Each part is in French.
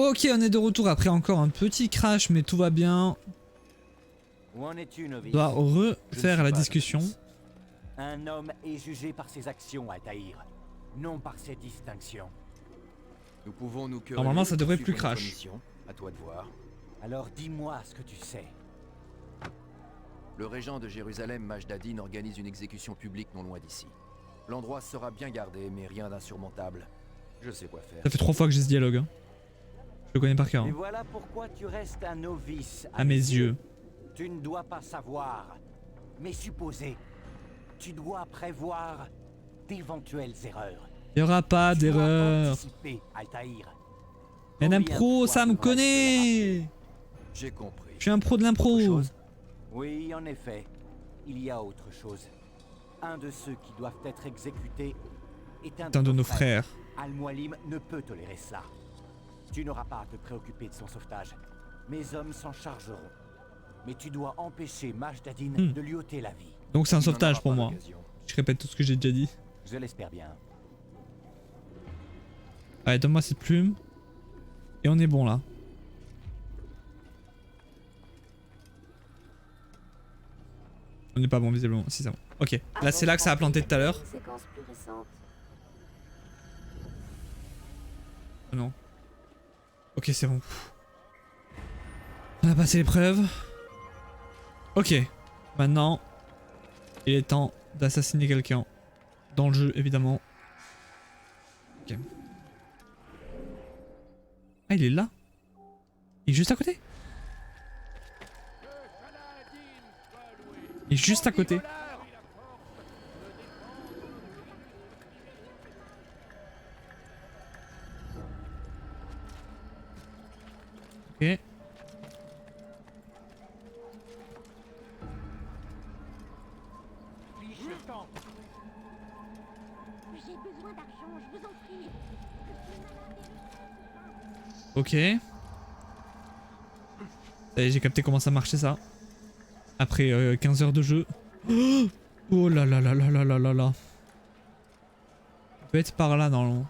Ok, on est de retour après encore un petit crash, mais tout va bien. Où en es-tu, On novice? doit Je refaire ne la suis pas discussion. novice. Un homme est jugé par ses actions, Altaïr, non par ses distinctions. Nous pouvons nous quereller. Normalement, ça devrait plus suivre notre crash. mission. À toi de voir. Alors dis-moi ce que tu sais. Le régent de Jérusalem, Majdadin, organise une exécution publique non loin d'ici. L'endroit sera bien gardé, mais rien d'insurmontable. Je sais quoi faire. Ça fait 3 fois que j'ai ce dialogue. Hein. Je le connais par cœur. Et Hein. voilà pourquoi tu restes un novice À mes yeux. Tu ne dois pas savoir, mais supposer. Tu dois prévoir d'éventuelles erreurs. Il n'y aura pas Tu dois d'erreur. anticiper, Altaïr. Un Combien impro, de ça fois me devrais-je te le connaît. J'ai compris. Je suis un pro de Autre l'impro. chose? Oui, en effet, il y a autre chose. Un de ceux qui doivent être exécutés est Un de nos frères. Al-Mualim ne peut tolérer cela. Tu n'auras pas à te préoccuper de son sauvetage. Mes hommes s'en chargeront. Mais tu dois empêcher Majdadin de lui ôter la vie. Donc c'est un Il n'en sauvetage aura pour pas moi. l'occasion. Je répète tout ce que j'ai déjà dit. Je l'espère bien. Allez, donne-moi cette plume. Et on est bon là. On n'est pas bon visiblement. Si c'est bon. Ok. Là c'est là que ça a planté tout à l'heure. Séquence plus récente. Oh non. Ok, c'est bon. On a passé l'épreuve. Ok. Maintenant, il est temps d'assassiner quelqu'un. Dans le jeu, évidemment. Ok. Ah, il est là. Il est juste à côté. Il est juste à côté. Ok. J'ai besoin d'argent, je vous en prie. Ok. Ça y est, j'ai capté comment ça marchait ça. Après 15 heures de jeu. Oh là là là là là là là là. Il peut être par là normalement.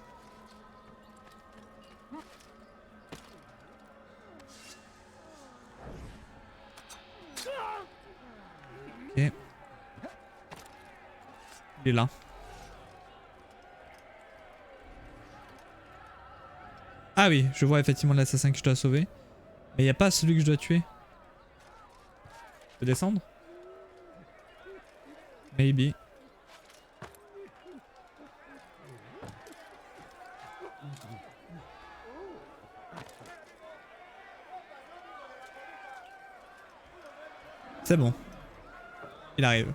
Ok. Il est là. Ah oui, je vois effectivement l'assassin que je dois sauver. Mais il n'y a pas celui que je dois tuer. Je peux descendre? Maybe. C'est bon. Il arrive.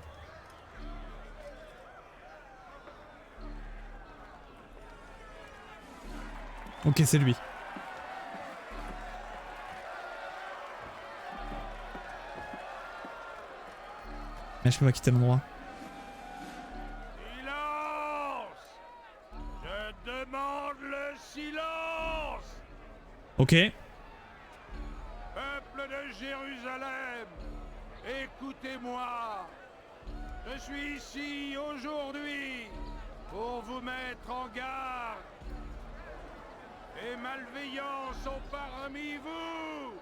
Ok, c'est lui. Mais je peux pas quitter l'endroit. Silence! Je demande le silence! Ok. Peuple de Jérusalem, écoutez-moi. Je suis ici aujourd'hui pour vous mettre en garde. Les malveillants sont parmi vous.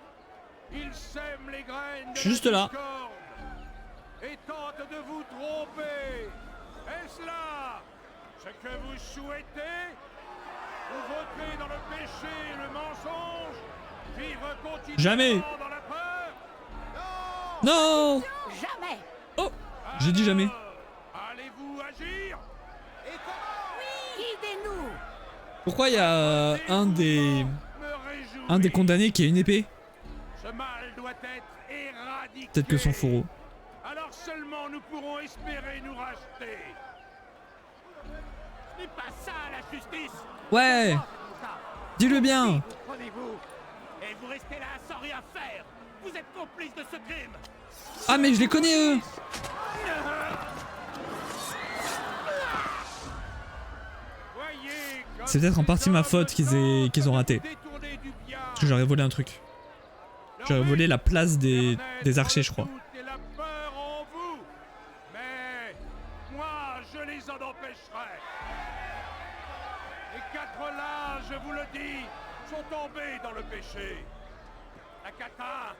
Ils sèment les graines de Juste la là. discorde et tentent de vous tromper. Est-ce là ce que vous souhaitez? Vous voterez dans le péché et le mensonge? Vivre continuellement Jamais. dans la peur? Non! Jamais. Oh! J'ai dit jamais. Allez-vous agir? Et comment? Guidez-nous. Pourquoi il y a un des Me réjouir. condamnés qui a une épée? Ce mal doit être éradiqué. Peut-être que son fourreau. Alors seulement nous pourrons espérer nous racheter. Ce n'est pas ça la justice. Ouais! Dis-le bien! Prenez-vous et vous restez là sans rien faire. Vous êtes complice de ce crime. Ah mais je les connais eux! Voyez comme C'est peut-être en partie ma faute qu'ils ont raté. détourné du bien. Parce que j'aurais volé un truc. J'aurais volé la place des archers, je crois. Et la peur en vous. Mais moi, je les en empêcherai. Les quatre là, je vous le dis, sont tombés dans le péché. La cata,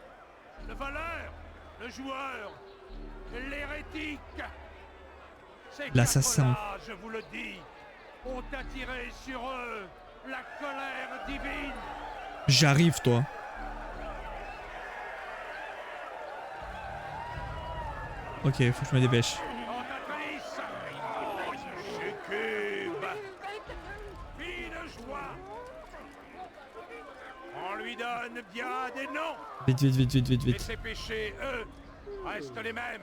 le voleur, le joueur, l'hérétique. Ces L'assassin. quatre-là, je vous le dis, ont attiré sur eux la colère divine. J'arrive, toi. Ok, faut que je me dépêche. Tentatrice, succube, fille de joie. On lui donne bien des noms. Vite, vite, vite, vite, vite, Et vite. ses péchés, eux, restent les mêmes.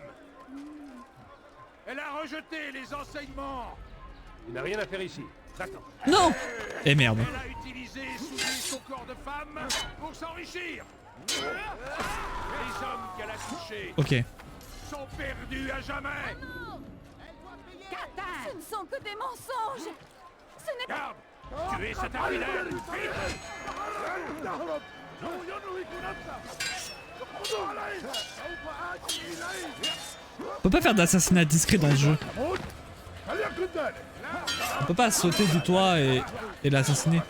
Elle a rejeté les enseignements. Il n'a rien à faire ici. Attends. Non. Eh merde. Elle a utilisé sous son corps de femme pour s'enrichir. Les hommes qu'elle a touchés Ok. sont perdus à jamais. Ce ne sont que des mensonges. Ce n'est pas... Garde, tuez cet infidèle. Vite. On peut pas faire d'assassinat discret dans ce jeu. On peut pas sauter du toit et l'assassiner.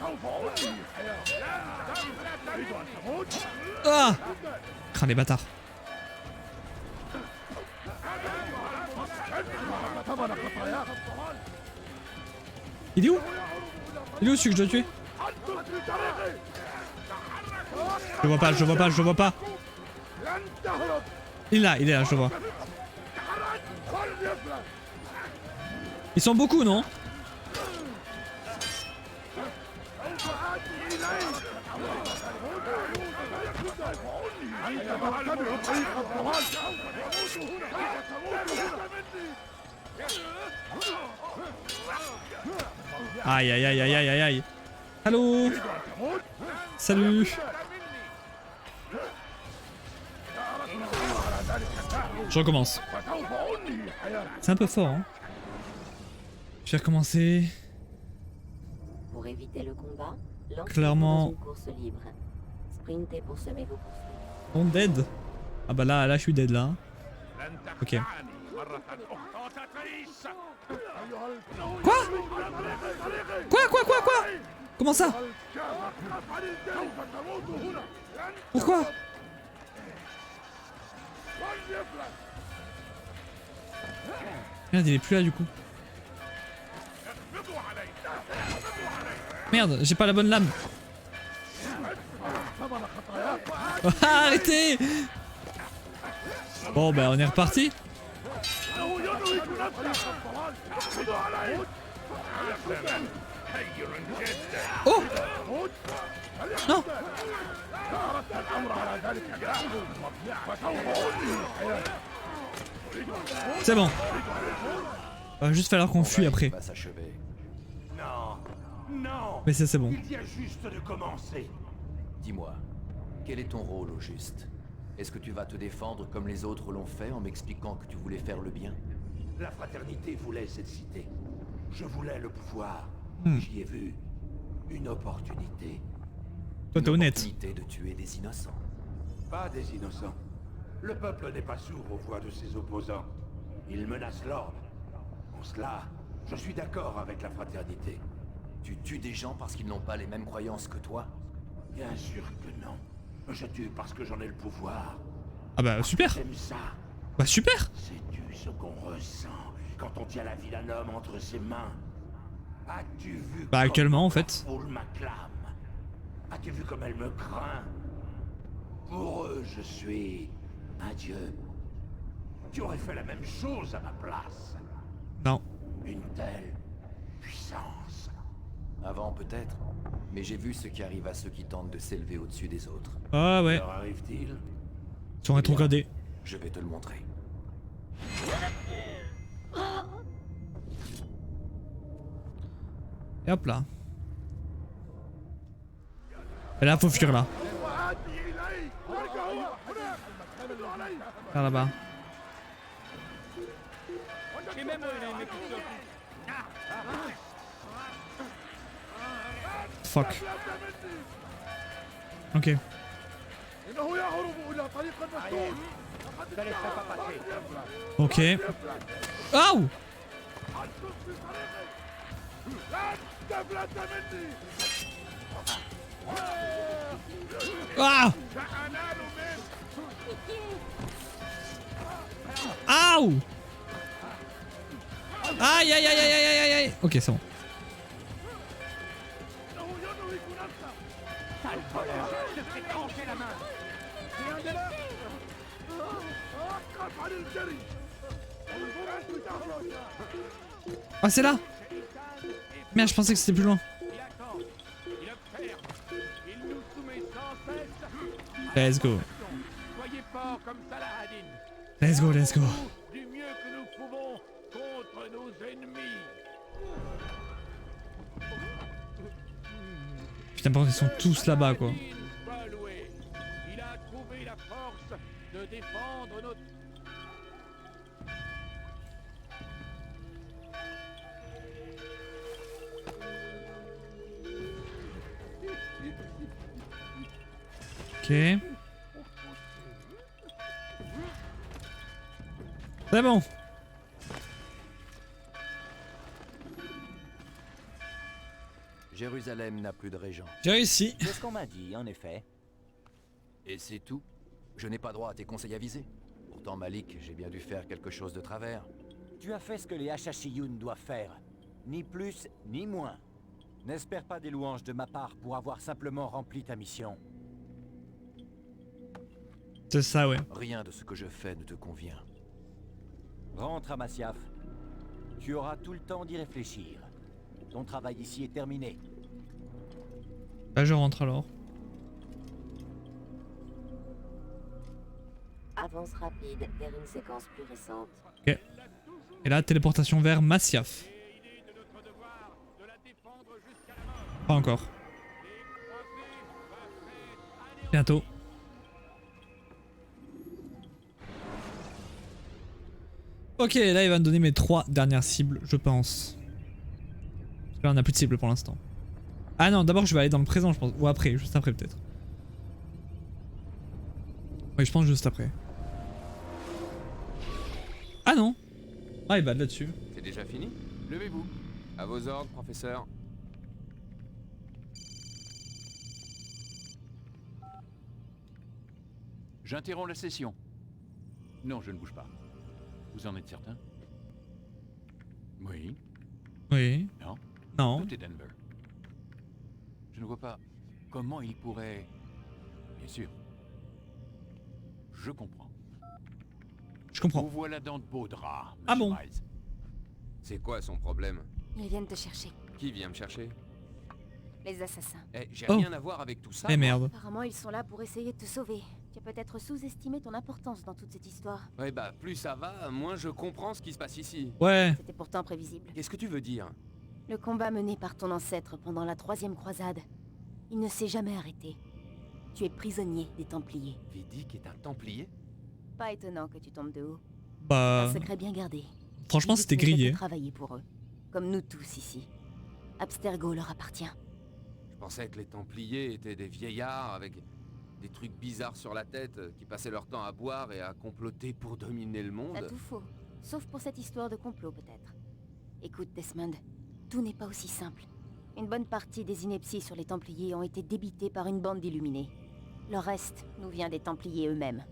Ah! Crains les bâtards. Il est où? Il est où celui que je dois tuer? Je le vois pas, je le vois pas, je le vois pas. Il est là, je le vois. Ils sont beaucoup, non? Aïe aïe aïe aïe aïe aïe aïe. Allô? Salut. Je recommence. C'est un peu fort, hein. Je vais recommencer. Pour éviter le combat, lancez-vous Clairement. dans une course libre. Sprintez pour semer vos poursuites. On dead. Ah bah là je suis dead là. Ok. Tentatrice. Quoi? Quoi? Comment ça? Pourquoi? Merde, il est plus là du coup. Merde, j'ai pas la bonne lame. Ah, arrêtez! Bon bah on est reparti. Oh! Non! C'est bon. Va juste falloir qu'on fuit après. Va s'achever. Non, non. Mais ça c'est bon. Il vient juste de commencer. Dis-moi, quel est ton rôle au juste? Est-ce que tu vas te défendre comme les autres l'ont fait en m'expliquant que tu voulais faire le bien? La fraternité voulait cette cité. Je voulais le pouvoir. J'y ai vu une opportunité. Toi t'es honnête. L'opportunité de tuer des innocents. Pas des innocents. Le peuple n'est pas sourd aux voix de ses opposants. Il menace l'ordre. En cela, je suis d'accord avec la fraternité. Tu tues des gens parce qu'ils n'ont pas les mêmes croyances que toi? Bien sûr que non. Je tue parce que j'en ai le pouvoir. Ah bah super. J'aime ça. Bah super. Sais-tu ce qu'on ressent quand on tient la vie d'un homme entre ses mains? As-tu vu Bah actuellement en comme fait. la foule m'acclame? As-tu vu comme elle me craint? Pour eux, je suis un dieu. Tu aurais fait la même chose à ma place. Non. Une telle puissance. Avant peut-être, mais j'ai vu ce qui arrive à ceux qui tentent de s'élever au-dessus des autres. Ah ouais. Leur arrive-t-il? Ils sont rétrogradés. Je vais te le montrer. Et hop là. Et là faut fuir là. Par là-bas. Fuck. Ok. Ok. Aouh! Ah! Aouh! Aïe aïe aïe aïe aïe aïe aïe. Ok, c'est bon. Ah, c'est là! Merde, je pensais que c'était plus loin. Let's go. Soyez forts comme Saladin. Let's go, let's go. Du mieux que nous pouvons contre nos ennemis. Putain, par contre, ils sont tous là-bas, quoi. Il a trouvé la force de défendre notre... Ok. C'est bon. Jérusalem n'a plus de régent. J'ai réussi. C'est ce qu'on m'a dit, en effet. Et c'est tout. Je n'ai pas droit à tes conseils avisés. Pourtant, Malik, j'ai bien dû faire quelque chose de travers. Tu as fait ce que les Hashashiyun doivent faire. Ni plus, ni moins. N'espère pas des louanges de ma part pour avoir simplement rempli ta mission. C'est ça, ouais. Rien de ce que je fais ne te convient. Rentre à Masyaf. Tu auras tout le temps d'y réfléchir. Ton travail ici est terminé. Là, je rentre alors. Avance rapide vers une séquence plus récente. Ok. Et là, téléportation vers Masyaf. Pas encore. Bientôt. Ok, là il va me donner mes 3 dernières cibles, je pense. Parce que là on a plus de cibles pour l'instant. Ah non, d'abord je vais aller dans le présent, je pense. Ou après, juste après peut-être. Oui, je pense juste après. Ah non. Ah, il va là-dessus. C'est déjà fini? Levez-vous. À vos ordres, professeur. J'interromps la session. Non, je ne bouge pas. Vous en êtes certain? Oui. Oui. Non. Non. Tout est Denver. Je ne vois pas comment il pourrait... Bien sûr. Je comprends. Je comprends. Vous voilà dans de beaux draps, Ah monsieur bon? Miles. C'est quoi son problème? Ils viennent te chercher. Qui vient me chercher? Les assassins. Eh, j'ai Oh. rien à voir avec tout ça. Eh moi. merde. Apparemment, ils sont là pour essayer de te sauver. Tu as peut-être sous-estimé ton importance dans toute cette histoire. Ouais, bah, plus ça va, moins je comprends ce qui se passe ici. Ouais. C'était pourtant prévisible. Qu'est-ce que tu veux dire? Le combat mené par ton ancêtre pendant la 3e croisade, il ne s'est jamais arrêté. Tu es prisonnier des Templiers. Vidic est un templier? Pas étonnant que tu tombes de haut. Bah. Un secret bien gardé. Franchement, Vidic c'était ne fait que grillé. travailler pour eux. Comme nous tous ici. Abstergo leur appartient. Je pensais que les templiers étaient des vieillards avec des trucs bizarres sur la tête qui passaient leur temps à boire et à comploter pour dominer le monde. T'as tout faux. Sauf pour cette histoire de complot, peut-être. Écoute, Desmond, tout n'est pas aussi simple. Une bonne partie des inepties sur les Templiers ont été débitées par une bande d'illuminés. Le reste nous vient des Templiers eux-mêmes.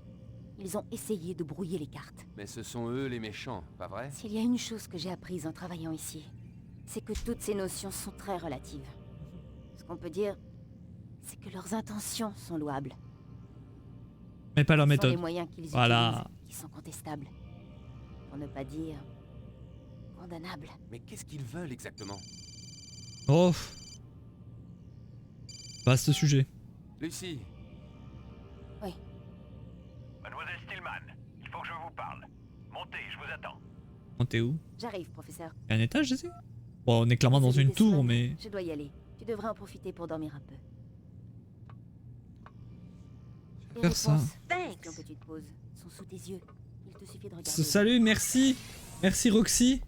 Ils ont essayé de brouiller les cartes. Mais ce sont eux les méchants, pas vrai? S'il y a une chose que j'ai apprise en travaillant ici, c'est que toutes ces notions sont très relatives. Ce qu'on peut dire, c'est que leurs intentions sont louables. Mais pas leur Ce sont méthode. les moyens qu'ils Voilà. utilisent qui sont contestables. Pour ne pas dire condamnables. Mais qu'est-ce qu'ils veulent exactement? Oh. Vaste sujet. Lucie, Mademoiselle Stillman, il faut que je vous parle. Montez, je vous attends. On t'es où? J'arrive, professeur. Il y a un étage ici? Bon, on est clairement dans Salut, une tour, Desmond. mais. Je dois y aller. Tu devrais en profiter pour dormir un peu. Les Faire ça. réponses aux questions que tu te poses sont sous tes yeux. Il te suffit de regarder. Salut, merci. Merci Roxy.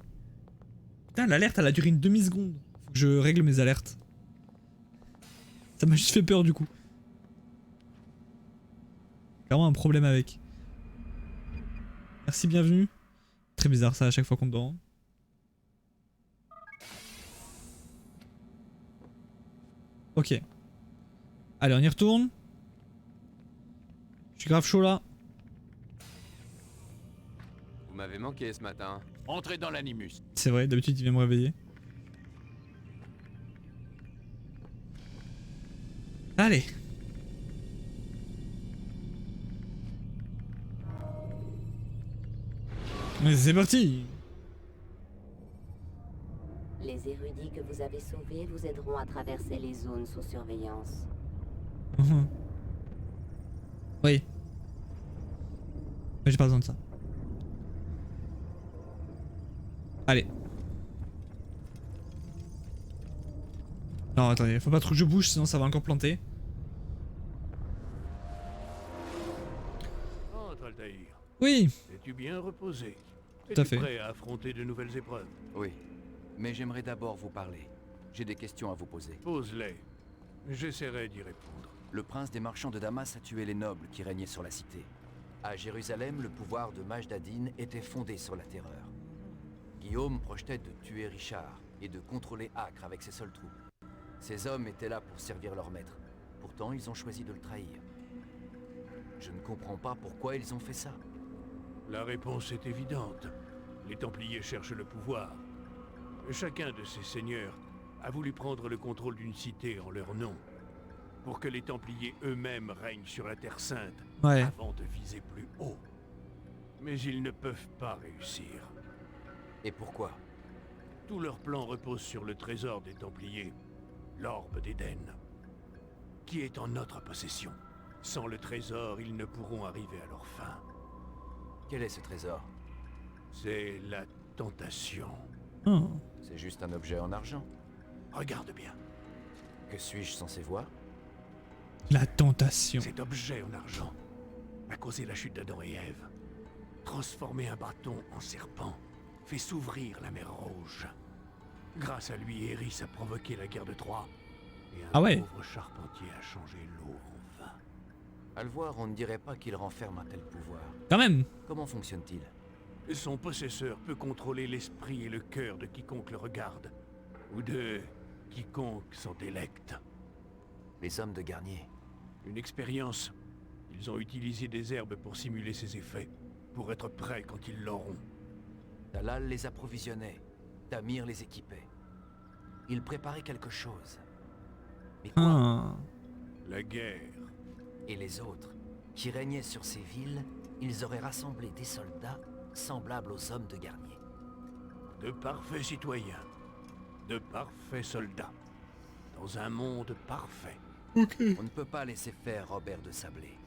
Putain, l'alerte elle a duré une demi-seconde. Faut que je règle mes alertes. Ça m'a juste fait peur du coup. Clairement un problème avec. Merci, bienvenue. Très bizarre ça à chaque fois qu'on dort. Ok. Allez, on y retourne. Je suis grave chaud là. Vous m'avez manqué ce matin. Entrez dans l'animus. C'est vrai, d'habitude il vient me réveiller. Allez. Mais c'est parti. Les érudits que vous avez sauvés vous aideront à traverser les zones sous surveillance. Mhm. Oui. Mais j'ai pas besoin de ça. Allez. Non, attendez, faut pas trop que je bouge sinon ça va encore planter. Entre, Altaïr. Oui. Es-tu bien reposé? Tout à Es-tu fait. prêt à affronter de nouvelles épreuves? Oui. Mais j'aimerais d'abord vous parler. J'ai des questions à vous poser. Pose-les. J'essaierai d'y répondre. Le prince des marchands de Damas a tué les nobles qui régnaient sur la cité. À Jérusalem, le pouvoir de Majd ad-Din était fondé sur la terreur. Guillaume projetait de tuer Richard et de contrôler Acre avec ses seules troupes. Ces hommes étaient là pour servir leur maître. Pourtant, ils ont choisi de le trahir. Je ne comprends pas pourquoi ils ont fait ça. La réponse est évidente. Les Templiers cherchent le pouvoir. Chacun de ces seigneurs a voulu prendre le contrôle d'une cité en leur nom, pour que les Templiers eux-mêmes règnent sur la Terre Sainte Ouais. avant de viser plus haut. Mais ils ne peuvent pas réussir. Et pourquoi? Tout leur plan repose sur le trésor des Templiers, l'Orbe d'Éden, qui est en notre possession. Sans le trésor, ils ne pourront arriver à leur fin. Quel est ce trésor? C'est la tentation. Oh. C'est juste un objet en argent. Regarde bien. Que suis-je censé voir? La tentation. Cet objet en argent a causé la chute d'Adam et Ève. Transformé un bâton en serpent, fait s'ouvrir la mer Rouge. Grâce à lui, Eris a provoqué la guerre de Troie. Et un Ah ouais. pauvre charpentier a changé l'eau en vin. À le voir, on ne dirait pas qu'il renferme un tel pouvoir. Quand même. Comment fonctionne-t-il? Son possesseur peut contrôler l'esprit et le cœur de quiconque le regarde, ou de quiconque s'en délecte. Les hommes de Garnier. Une expérience. Ils ont utilisé des herbes pour simuler ses effets, pour être prêts quand ils l'auront. Talal les approvisionnait. Tamir les équipait. Ils préparaient quelque chose. Mais quoi? Ah. La guerre. Et les autres, qui régnaient sur ces villes, ils auraient rassemblé des soldats semblables aux hommes de Garnier. De parfaits citoyens. De parfaits soldats. Dans un monde parfait. On ne peut pas laisser faire Robert de Sablé.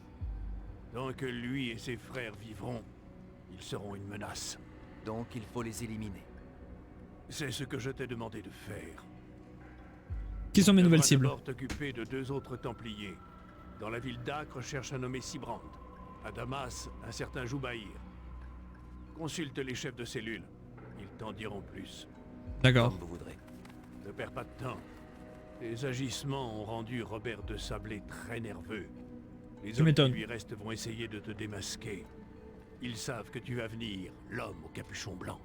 Tant que lui et ses frères vivront, ils seront une menace. Donc il faut les éliminer. C'est ce que je t'ai demandé de faire. Qui sont mes Tu nouvelles devras cibles? d'abord t'occuper de 2 autres Templiers. Dans la ville d'Acre, cherche un nommé Sibrand. À Damas, un certain Joubaïr. Consulte les chefs de cellule. Ils t'en diront plus. D'accord. Comme vous voudrez. Ne perds pas de temps. Tes agissements ont rendu Robert de Sablé très nerveux. Les Tu hommes qui m'étonnes. lui restent vont essayer de te démasquer. Ils savent que tu vas venir, l'homme au capuchon blanc.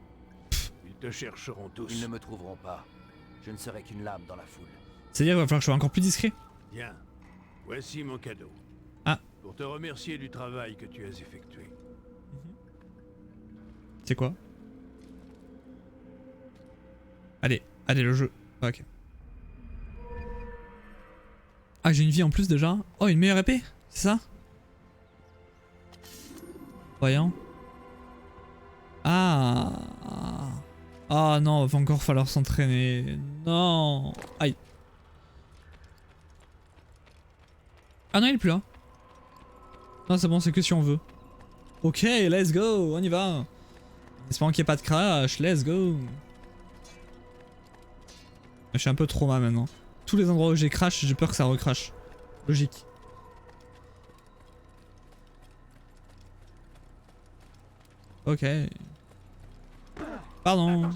Ils te chercheront tous. Ils ne me trouveront pas. Je ne serai qu'une lame dans la foule. C'est-à-dire qu'il va falloir que je sois encore plus discret. Bien. Voici mon cadeau. Ah. Pour te remercier du travail que tu as effectué. C'est quoi? Allez, allez le jeu. Ok. Ah, j'ai une vie en plus déjà. Oh, une meilleure épée, c'est ça? Voyons. Ah. Ah non, va encore falloir s'entraîner. Non. Aïe. Ah non, il est plus là. Non, c'est bon, c'est que si on veut. Ok, let's go, on y va. Espérons qu'il n'y ait pas de crash, let's go. Je suis un peu trauma maintenant. Tous les endroits où j'ai crash, j'ai peur que ça recrache. Logique. Ok. Pardon.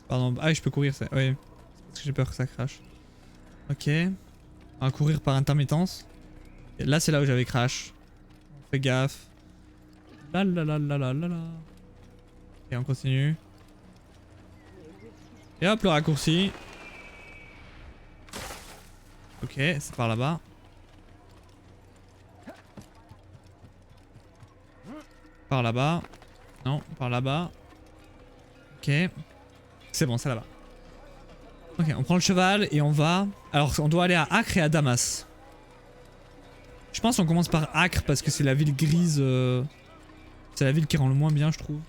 Pardon. Ah oui, je peux courir, ça. Oui. C'est parce que j'ai peur que ça crache. Ok. On va courir par intermittence. Et là, c'est là où j'avais crash. Fais gaffe. La la la la la la la. Et on continue. Et hop, le raccourci. Ok, c'est par là-bas. Par là-bas. Non, par là-bas. Ok. C'est bon, c'est là-bas. Ok, on prend le cheval et on va... Alors, on doit aller à Acre et à Damas. Je pense qu'on commence par Acre parce que c'est la ville grise. C'est la ville qui rend le moins bien, je trouve.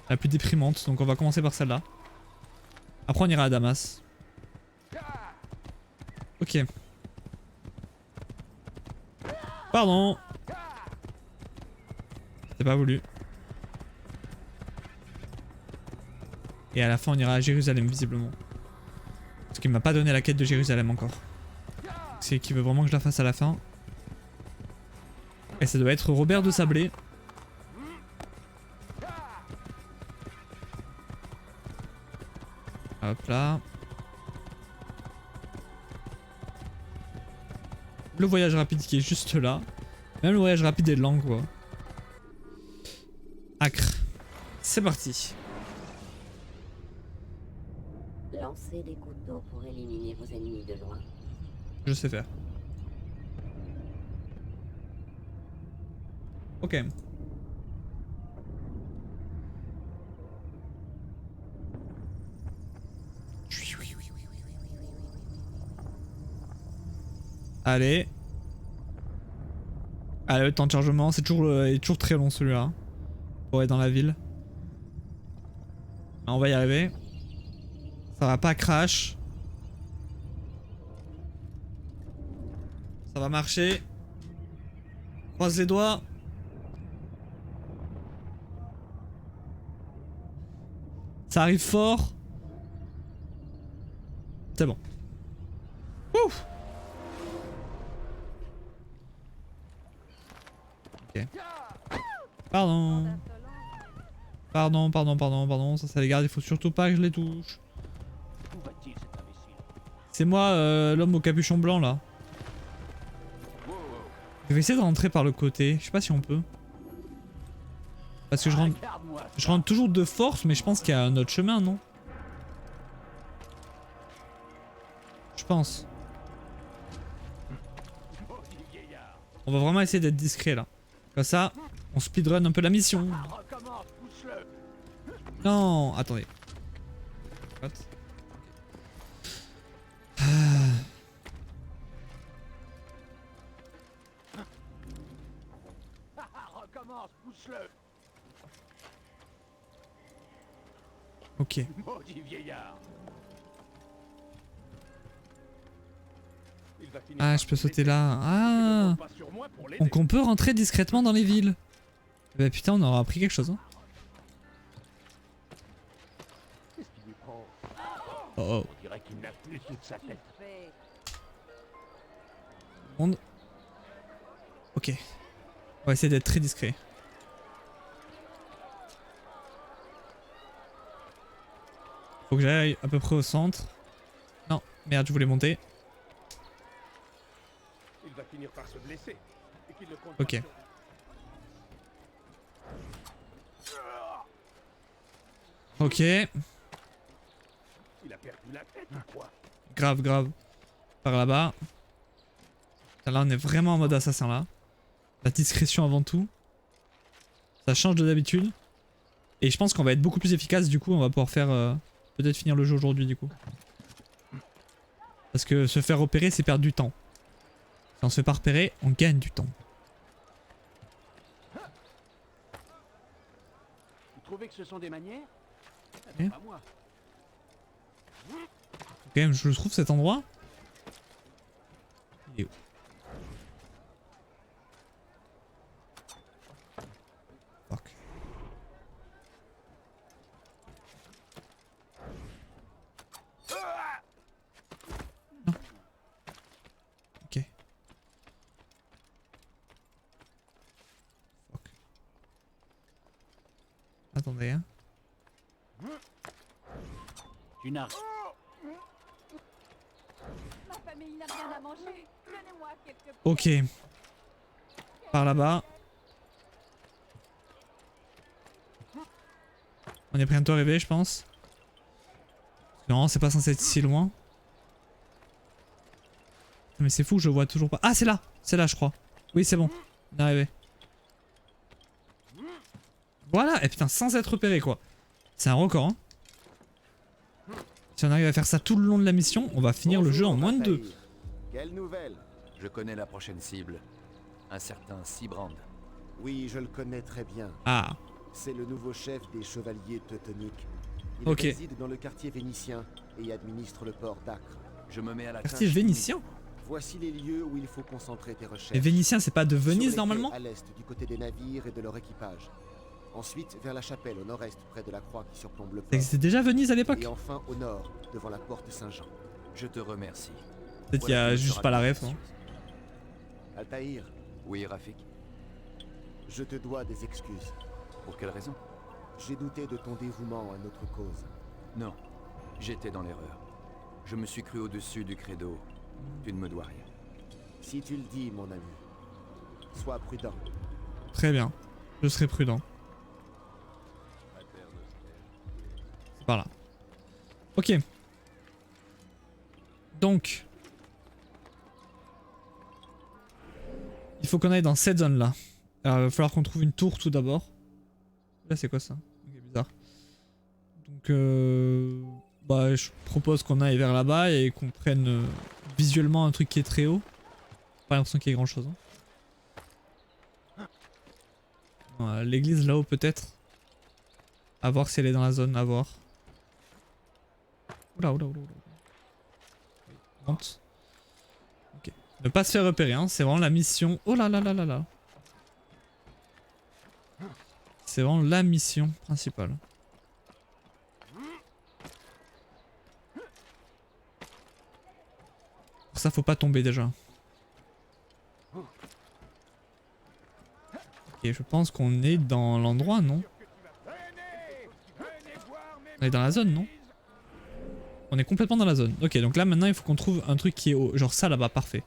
La plus déprimante, donc on va commencer par celle-là. Après, on ira à Damas. Ok. Pardon. C'était pas voulu. Et à la fin on ira à Jérusalem visiblement. Parce qu'il m'a pas donné la quête de Jérusalem encore. C'est qu'il veut vraiment que je la fasse à la fin. Et ça doit être Robert de Sablé. Hop là. Le voyage rapide qui est juste là. Même le voyage rapide est lent quoi. Acre. C'est parti. Lancez des couteaux pour éliminer vos ennemis de loin. Je sais faire. Ok. Allez. Allez, le temps de chargement, c'est toujours, il est toujours très long celui-là. Pour être dans la ville. On va y arriver. Ça va pas crash. Ça va marcher. Croise les doigts. Ça arrive fort. C'est bon. Ouf. Ok. Pardon. Pardon. Ça les garde, il faut surtout pas que je les touche. C'est moi l'homme au capuchon blanc là. Je vais essayer de rentrer par le côté. Je sais pas si on peut. Parce que je rentre toujours de force, mais je pense qu'il y a un autre chemin, non? Je pense. On va vraiment essayer d'être discret là. Comme ça, on speedrun un peu la mission. Non, attendez. What? Ok. Ah, je peux sauter là. Ah. Donc on peut rentrer discrètement dans les villes. Bah putain, on aura appris quelque chose. Hein. Oh oh. Ok. On va essayer d'être très discret. Faut que j'aille à peu près au centre. Non, merde, je voulais monter. Ok. Ok. Grave. Par là-bas. Là, on est vraiment en mode assassin là. La discrétion avant tout. Ça change de d'habitude. Et je pense qu'on va être beaucoup plus efficace du coup. On va pouvoir faire... peut-être finir le jeu aujourd'hui du coup. Parce que se faire repérer c'est perdre du temps. Si on se fait pas repérer, on gagne du temps. Vous trouvez que ce sont des manières? Okay. Pas moi. Ok, je le trouve cet endroit. Il est où? Fuck. Non. Ok. Fuck. Attendez, hein. Tu n'as... Ok. Par là-bas. On est bientôt arrivé, je pense. Non, c'est pas censé être si loin. Mais c'est fou, je vois toujours pas. Ah, c'est là! C'est là, je crois. Oui, c'est bon. On est arrivé. Voilà, et putain, sans être repéré quoi. C'est un record, hein. Si on arrive à faire ça tout le long de la mission, on va finir le jeu en moins de 2. Quelle nouvelle? Je connais la prochaine cible. Un certain Sibrand. Oui, je le connais très bien. Ah, C'est le nouveau chef des chevaliers teutoniques. Il Ok. réside dans le quartier vénitien et administre le port d'Acre. Je me mets à la quartier tâche vénitien. Voici les lieux où il faut concentrer tes recherches. Les Vénitiens, c'est pas de Sur les Venise quais normalement? À l'est, du côté des navires et de leur équipage. Ensuite, vers la chapelle, au nord-est, près de la croix qui surplombe le Ça port. existait déjà Venise à l'époque? Et enfin, au nord, devant la porte Saint-Jean. Je te remercie. Peut-être qu'il y a Voilà qui me juste sera pas la bien ref, hein. précieuse. Altaïr, Oui, Rafik. je te dois des excuses. Pour quelle raison? J'ai douté de ton dévouement à notre cause. Non, j'étais dans l'erreur. Je me suis cru au-dessus du credo. Tu ne me dois rien. Si tu le dis, mon ami, sois prudent. Très bien. Je serai prudent. C'est par là. Ok. Donc. Il faut qu'on aille dans cette zone là. Alors il va falloir qu'on trouve une tour tout d'abord. Là c'est quoi ça? Ok, bizarre. Donc bah je propose qu'on aille vers là-bas et qu'on prenne visuellement un truc qui est très haut. Pas l'impression qu'il y ait grand chose. Hein. L'église là-haut peut-être. À voir si elle est dans la zone, à voir. Oula oula oula oula. Monte. Ok. Ne pas se faire repérer, hein. C'est vraiment la mission. Oh là là là là là. C'est vraiment la mission principale. Pour ça faut pas tomber déjà. Ok, je pense qu'on est dans l'endroit, non? On est dans la zone, non? On est complètement dans la zone. Ok, donc là maintenant il faut qu'on trouve un truc qui est haut. Genre ça là-bas, parfait.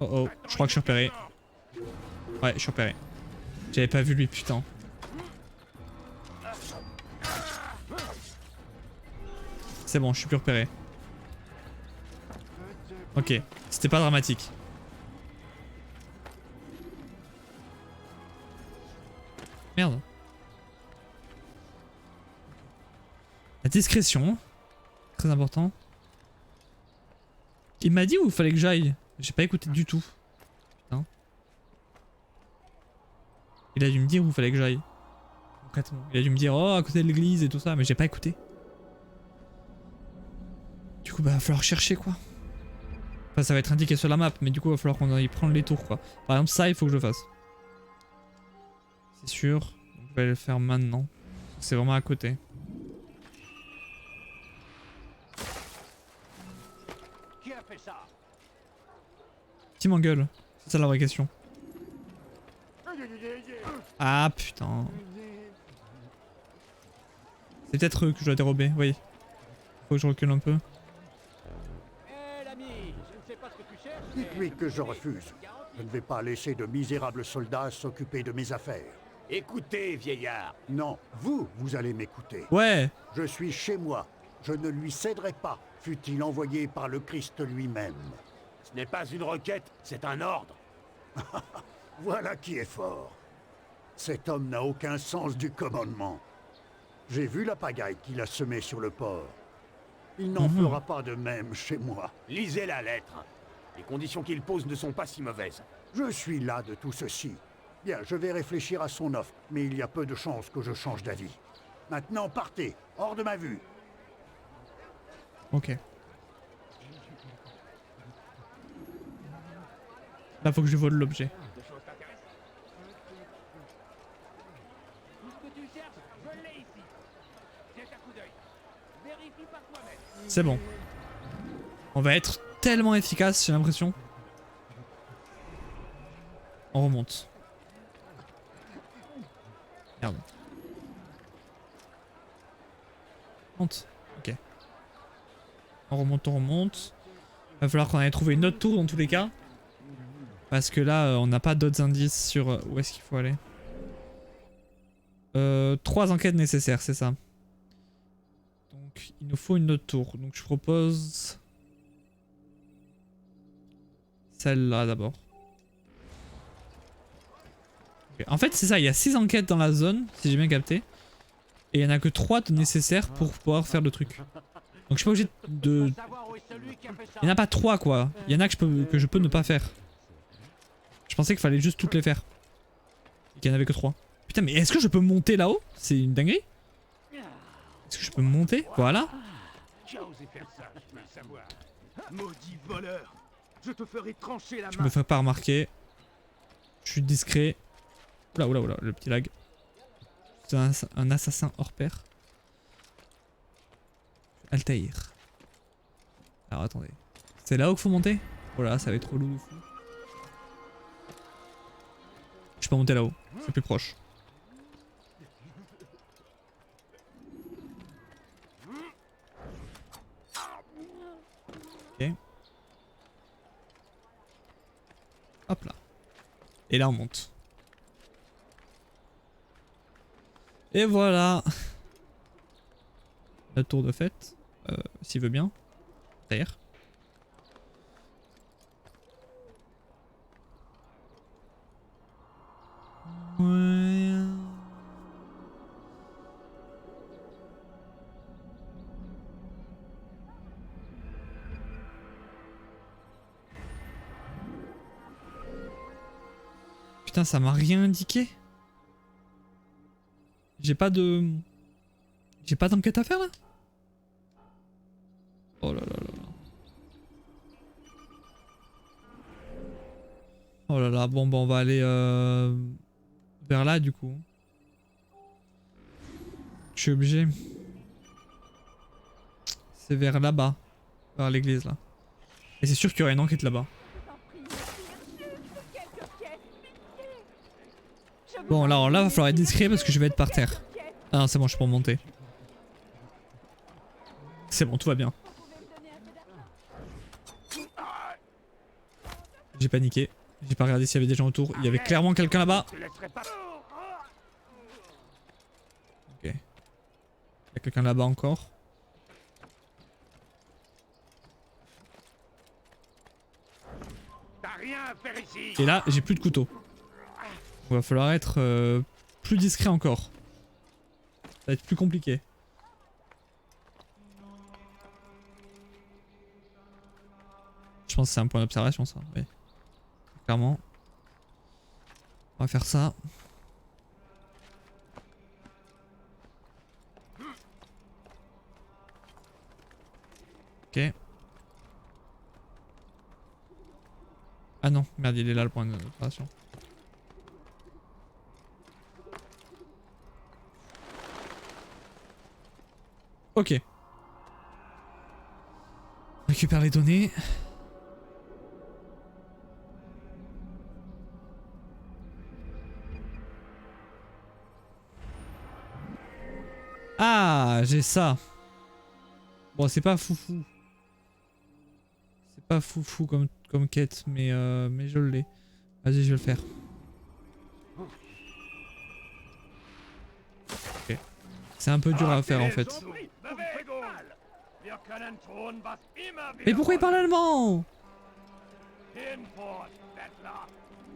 Oh oh, je crois que je suis repéré. Ouais, je suis repéré. J'avais pas vu lui, putain. C'est bon, je suis plus repéré. Ok, c'était pas dramatique. Merde. La discrétion. Très important. Il m'a dit où il fallait que j'aille. J'ai pas écouté du tout. Putain. Il a dû me dire où il fallait que j'aille. Concrètement. Il a dû me dire oh à côté de l'église et tout ça, mais j'ai pas écouté. Du coup bah va falloir chercher quoi. Enfin ça va être indiqué sur la map, mais du coup va falloir qu'on aille prendre les tours quoi. Par exemple ça il faut que je le fasse. C'est sûr. Donc, je vais le faire maintenant. C'est vraiment à côté. Qui a fait ça? Qui m'engueule? C'est ça la vraie question. Ah putain. C'est peut-être eux que je dois dérober, oui. Faut que je recule un peu. Hé l'ami, je ne sais pas ce que tu cherches. Dites-lui que je refuse. Je ne vais pas laisser de misérables soldats s'occuper de mes affaires. Écoutez, vieillard. Non, vous allez m'écouter. Ouais. Je suis chez moi. Je ne lui céderai pas, fût-il envoyé par le Christ lui-même. Ce n'est pas une requête, c'est un ordre. Voilà qui est fort. Cet homme n'a aucun sens du commandement. J'ai vu la pagaille qu'il a semée sur le port. Il n'en fera pas de même chez moi. Lisez la lettre. Les conditions qu'il pose ne sont pas si mauvaises. Je suis là de tout ceci. Bien, je vais réfléchir à son offre, mais il y a peu de chances que je change d'avis. Maintenant, partez, hors de ma vue. Ok. Là faut que je vole l'objet. Tout ce que tu cherches, je l'ai ici. Jette un coup d'œil. Vérifie par toi-même. C'est bon. On va être tellement efficace, j'ai l'impression. On remonte. Merde. Monte. Ok. On remonte, on remonte. Va falloir qu'on aille trouver une autre tour dans tous les cas. Parce que là, on n'a pas d'autres indices sur où est-ce qu'il faut aller. 3 enquêtes nécessaires, c'est ça. Donc il nous faut une autre tour. Donc je propose... Celle-là d'abord. Okay. En fait c'est ça, il y a 6 enquêtes dans la zone, si j'ai bien capté. Et il n'y en a que 3 de nécessaires pour pouvoir faire le truc. Donc je suis pas obligé de... Il n'y en a pas 3 quoi. Il y en a que je peux ne pas faire. Je pensais qu'il fallait juste toutes les faire. Et qu'il n'y en avait que 3. Putain mais est-ce que je peux monter là-haut? C'est une dinguerie. Est-ce que je peux monter? Voilà. Maudit voleur! Je te ferai trancher la Je me fais pas remarquer. Je suis discret. Oula, oula, oula, le petit lag. C'est un assassin hors pair. Altaïr. Alors attendez. C'est là où il faut monter? Oh là, ça va être relou de fou. Je peux monter là-haut. C'est plus proche. Ok. Hop là. Et là on monte. Et voilà. La tour de fête. S'il veut bien. D'ailleurs. Ouais. Putain, ça m'a rien indiqué. J'ai pas de... J'ai pas d'enquête à faire là? Oh là là là là. Oh là là, bon bah on va aller vers là du coup. Je suis obligé. C'est vers là-bas. Vers l'église là. Et c'est sûr qu'il y aura une enquête là-bas. Bon là, alors là va falloir être discret parce que je vais être par terre. Ah non c'est bon, je peux remonter. C'est bon, tout va bien. J'ai paniqué. J'ai pas regardé s'il y avait des gens autour. Il y avait clairement quelqu'un là-bas. Ok. Il y a quelqu'un là-bas encore. Et là, j'ai plus de couteau. Il va falloir être plus discret encore. Ça va être plus compliqué. Je pense que c'est un point d'observation ça, oui. Clairement. On va faire ça. Ok. Ah non, merde, il est là le point d'observation. Ok. On récupère les données. Ah, j'ai ça. Bon, c'est pas foufou. C'est pas foufou comme quête, mais je l'ai. Vas-y, je vais le faire. Ok. C'est un peu dur à faire en fait. Mais pourquoi il parle allemand?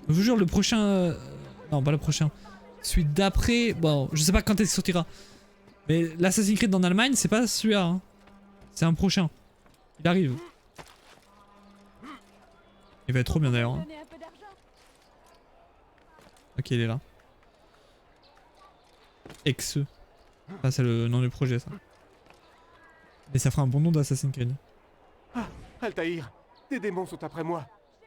Je vous jure, le prochain... Non, pas le prochain. Celui d'après... Bon, je sais pas quand est-ce qu'il sortira. Mais l'Assassin's Creed en Allemagne, c'est pas celui-là. Hein. C'est un prochain. Il arrive. Il va être trop bien d'ailleurs. Hein. Ok, il est là. Exe. Ah, c'est le nom du projet, ça. Mais ça fera un bon nom d'Assassin's Creed. Ah, Altaïr, des démons sont après moi.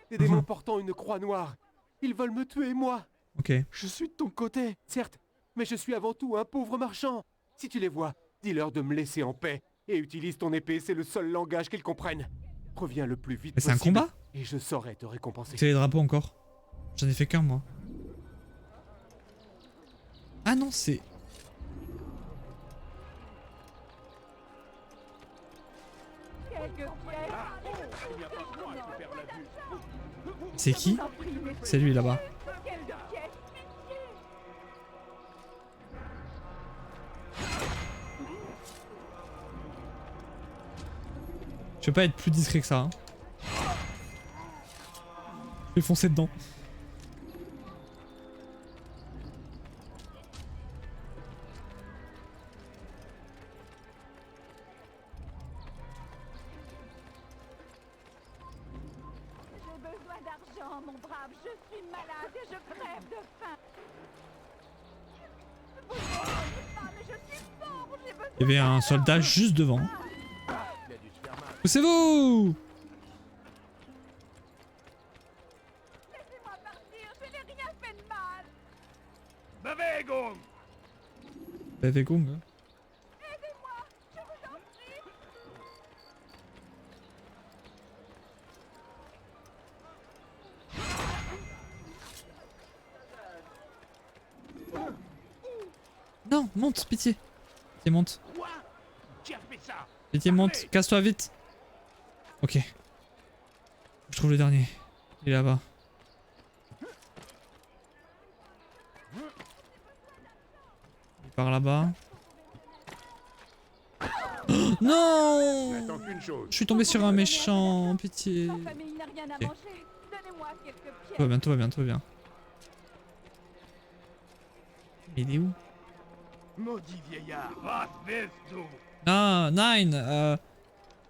Des démons portant une croix noire. Ils veulent me tuer, moi. Ok. Je suis de ton côté, certes, mais je suis avant tout un pauvre marchand. Si tu les vois, dis-leur de me laisser en paix et utilise ton épée, c'est le seul langage qu'ils comprennent. Reviens le plus vite possible. Mais c'est un combat? Et je saurai te récompenser. C'est les drapeaux encore. J'en ai fait qu'un moi. Ah non, c'est... C'est qui? C'est lui là-bas. Je peux pas être plus discret que ça. Hein. vais foncer dedans. J'ai besoin d'argent, mon brave. Je suis malade et je crève de faim. Vous ne comprenez pas, mais je suis pauvre. J'ai besoin Il y avait un soldat juste devant. Poussez-vous! Laissez-moi partir, je n'ai rien fait de mal. Bewegung! Bewegung. Aidez-moi, je vous en prie. Non, monte, pitié. Pitié, monte. Quoi? Qui a fait ça? Pitié, monte. Casse-toi vite. Ok. Je trouve le dernier. Il est là-bas. Il part là-bas. Oh, non! N'attends qu'une chose. Je suis tombé sur un méchant. Pitié. Ma famille n'a rien à Ok. manger. Donnez-moi quelques Tout va pièces. bien, tout va bien, tout va bien. Mais il est où? Maudit vieillard. Was willst du? Ah, Nine,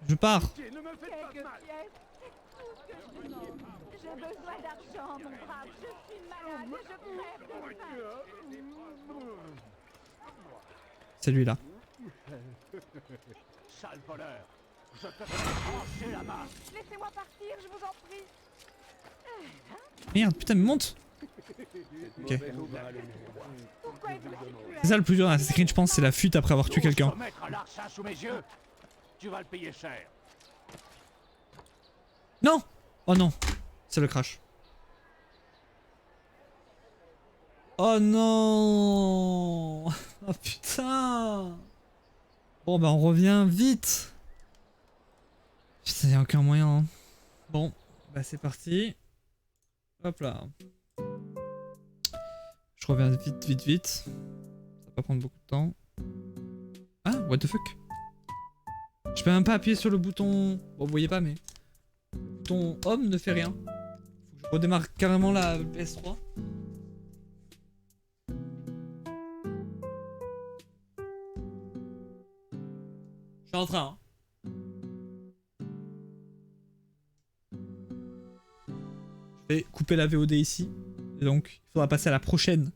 je pars. Ne me faites pas de Quelques mal. pièces. C'est tout ce que je demande. J'ai besoin d'argent, mon brave. Je suis malade et je crève de faim. C'est lui là. Sale voleur. Je te ferai trancher la main. Laissez-moi partir, je vous en prie. Merde, putain, mais monte. Ok. Pourquoi êtes-vous si cruel? C'est ça le plus dur dans Assassin's Creed, je pense, c'est la fuite après avoir tué quelqu'un. Tu mettre un larcin sous mes yeux. Tu vas le payer cher. Non! Oh non! C'est le crash. Oh non! Oh putain! Bon bah on revient vite! Putain, y'a aucun moyen. Hein. Bon, bah c'est parti. Hop là. Je reviens vite, vite, vite. Ça va pas prendre beaucoup de temps. Ah, what the fuck? Je peux même pas appuyer sur le bouton... Bon, vous voyez pas, mais... Le bouton homme ne fait rien. Faut que je redémarre carrément la PS3. Je suis en train. Hein. Je vais couper la VOD ici. Et donc, il faudra passer à la prochaine